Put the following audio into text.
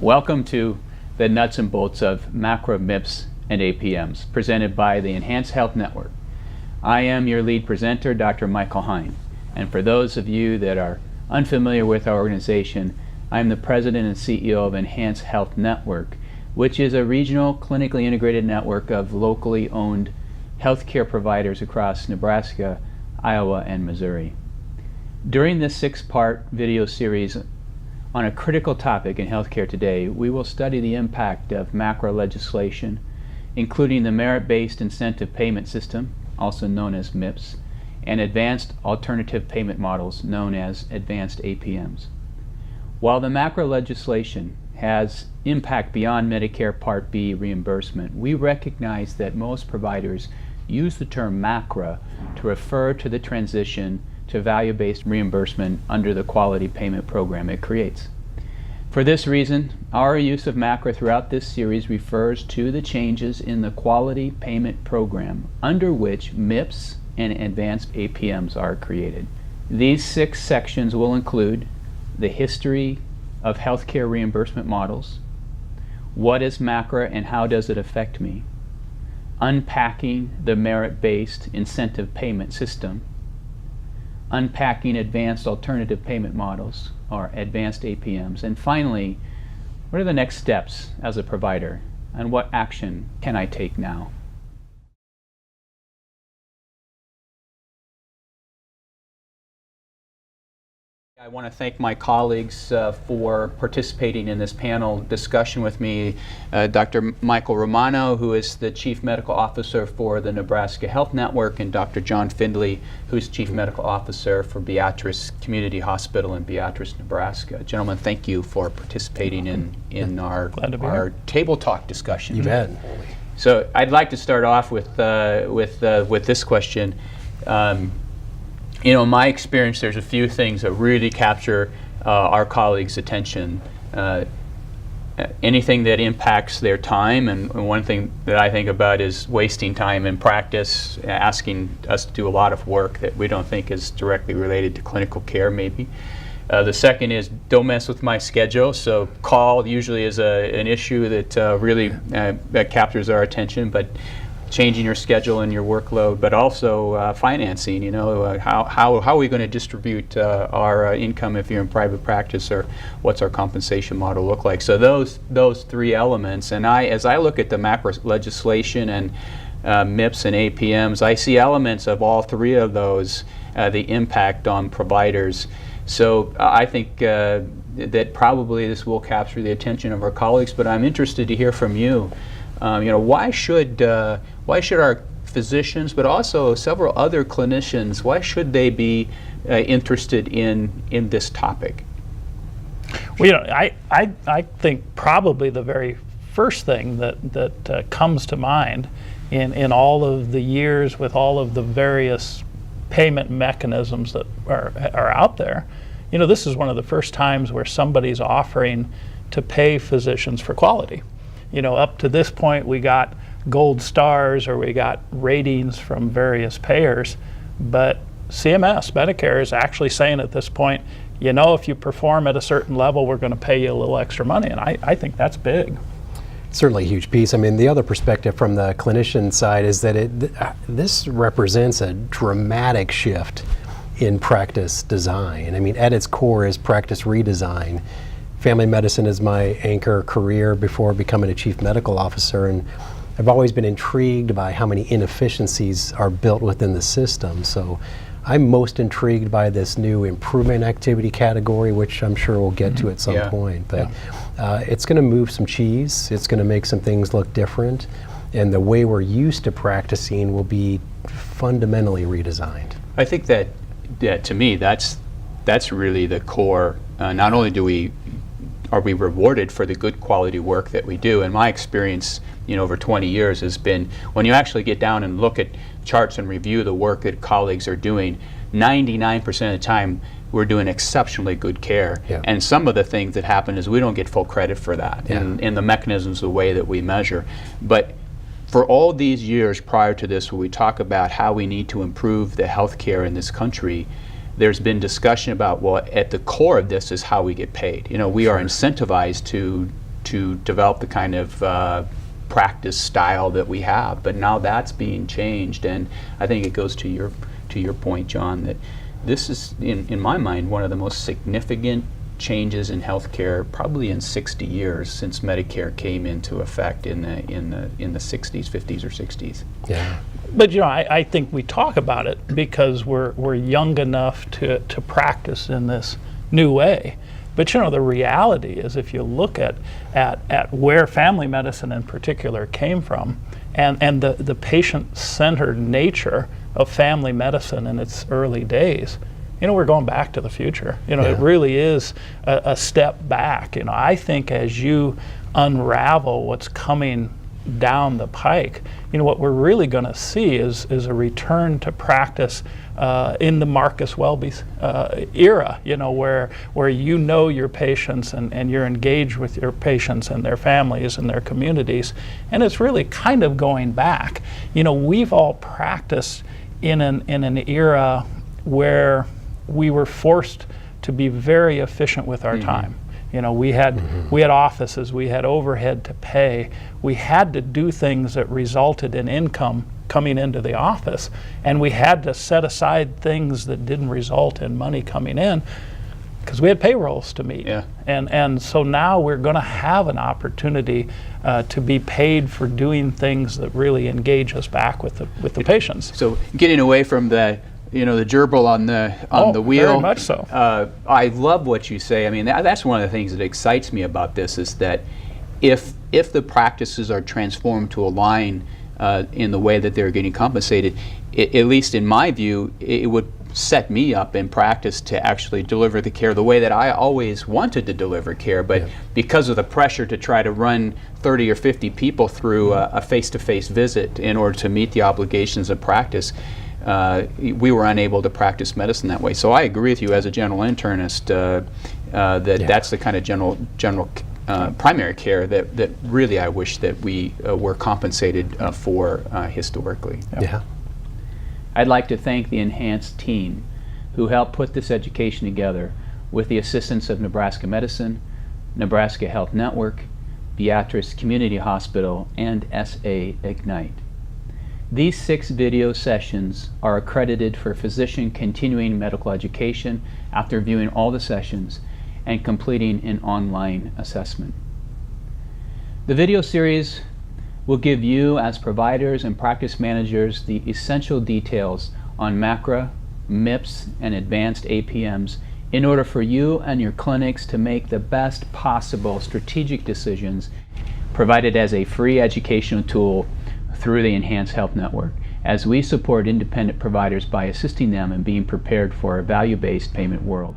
Welcome to the nuts and bolts of MACRA, MIPS, and APMs, presented by the Enhanced Health Network. I am your lead presenter, Dr. Michael Hein, and for those of you that are unfamiliar with our organization, I am the President and CEO of Enhanced Health Network, which is a regional, clinically integrated network of locally owned healthcare providers across Nebraska, Iowa, and Missouri. During this 6-part video series on a critical topic in healthcare today, we will study the impact of MACRA legislation, including the merit-based incentive payment system, also known as MIPS, and advanced alternative payment models known as advanced APMs. While the MACRA legislation has impact beyond Medicare Part B reimbursement, we recognize that most providers use the term MACRA to refer to the transition to value-based reimbursement under the quality payment program it creates. For this reason, our use of MACRA throughout this series refers to the changes in the quality payment program under which MIPS and advanced APMs are created. These 6 sections will include the history of healthcare reimbursement models, what is MACRA and how does it affect me, unpacking the merit-based incentive payment system, unpacking advanced alternative payment models, or advanced APMs, and finally, what are the next steps as a provider, and what action can I take now? I want to thank my colleagues for participating in this panel discussion with me. Dr. Michael Romano, who is the Chief Medical Officer for the Nebraska Health Network, and Dr. John Findley, who's Chief Medical Officer for Beatrice Community Hospital in Beatrice, Nebraska. Gentlemen, thank you for participating in our table talk discussion. You bet. So I'd like to start off with this question. You know, in my experience, there's a few things that really capture our colleagues' attention. Anything that impacts their time, and one thing that I think about is wasting time in practice, asking us to do a lot of work that we don't think is directly related to clinical care, maybe. The second is don't mess with my schedule. So call usually is an issue that really that captures our attention, but changing your schedule and your workload, but also financing. You know, how are we going to distribute our income if you're in private practice, or what's our compensation model look like? So those 3 elements, and as I look at the MACRA legislation and MIPS and APMs, I see elements of all 3 of those, the impact on providers. So I think that probably this will capture the attention of our colleagues, but I'm interested to hear from you. You know, why should our physicians, but also several other clinicians, why should they be interested in this topic? Well, you know, I think probably the very first thing that comes to mind in all of the years with all of the various payment mechanisms that are out there, you know, this is one of the first times where somebody's offering to pay physicians for quality. You know, up to this point, we got gold stars or we got ratings from various payers, but CMS, Medicare, is actually saying at this point, you know, if you perform at a certain level, we're going to pay you a little extra money, and I think that's big. Certainly a huge piece. I mean, the other perspective from the clinician side is that this represents a dramatic shift in practice design. I mean, at its core is practice redesign. Family medicine is my anchor career before becoming a chief medical officer, and I've always been intrigued by how many inefficiencies are built within the system. So I'm most intrigued by this new improvement activity category, which I'm sure we'll get to at some point. But it's going to move some cheese. It's going to make some things look different, and the way we're used to practicing will be fundamentally redesigned. I think that to me, that's really the core. Not only are we rewarded for the good quality work that we do. In my experience, you know, over 20 years has been, when you actually get down and look at charts and review the work that colleagues are doing, 99% of the time we're doing exceptionally good care. Yeah. And some of the things that happen is we don't get full credit for that in the mechanisms, the way that we measure. But for all these years prior to this, where we talk about how we need to improve the healthcare in this country, there's been discussion about, well, at the core of this is how we get paid. You know, we are incentivized to to develop the kind of practice style that we have. But now that's being changed, and I think it goes to your point, John, that this is, in my mind, one of the most significant changes in healthcare probably in 60 years since Medicare came into effect in the 60s, 50s or 60s. Yeah. But I think we talk about it because we're young enough to practice in this new way. But the reality is, if you look at where family medicine in particular came from, and the patient-centered nature of family medicine in its early days, we're going back to the future. It really is a step back. I think as you unravel what's coming down the pike, what we're really going to see is a return to practice in the Marcus Welby's era, where your patients and you're engaged with your patients and their families and their communities, and it's really kind of going back. We've all practiced in an era where we were forced to be very efficient with our time. We had offices, we had overhead to pay, we had to do things that resulted in income coming into the office, and we had to set aside things that didn't result in money coming in because we had payrolls to meet. And so now we're going to have an opportunity to be paid for doing things that really engage us back with the patients. So getting away from the gerbil on the wheel. Very much so. I love what you say. I mean, that's one of the things that excites me about this, is that if the practices are transformed to align in the way that they're getting compensated, at least in my view, it would set me up in practice to actually deliver the care the way that I always wanted to deliver care. But because of the pressure to try to run 30 or 50 people through a face-to-face visit in order to meet the obligations of practice, we were unable to practice medicine that way. So I agree with you as a general internist that's the kind of general primary care that really I wish that we were compensated for historically. Yeah. I'd like to thank the Enhanced team who helped put this education together with the assistance of Nebraska Medicine, Nebraska Health Network, Beatrice Community Hospital, and SA Ignite. These 6 video sessions are accredited for physician continuing medical education after viewing all the sessions and completing an online assessment. The video series will give you, as providers and practice managers, the essential details on MACRA, MIPS, and advanced APMs in order for you and your clinics to make the best possible strategic decisions, provided as a free educational tool through the Enhanced Health Network, as we support independent providers by assisting them in being prepared for a value-based payment world.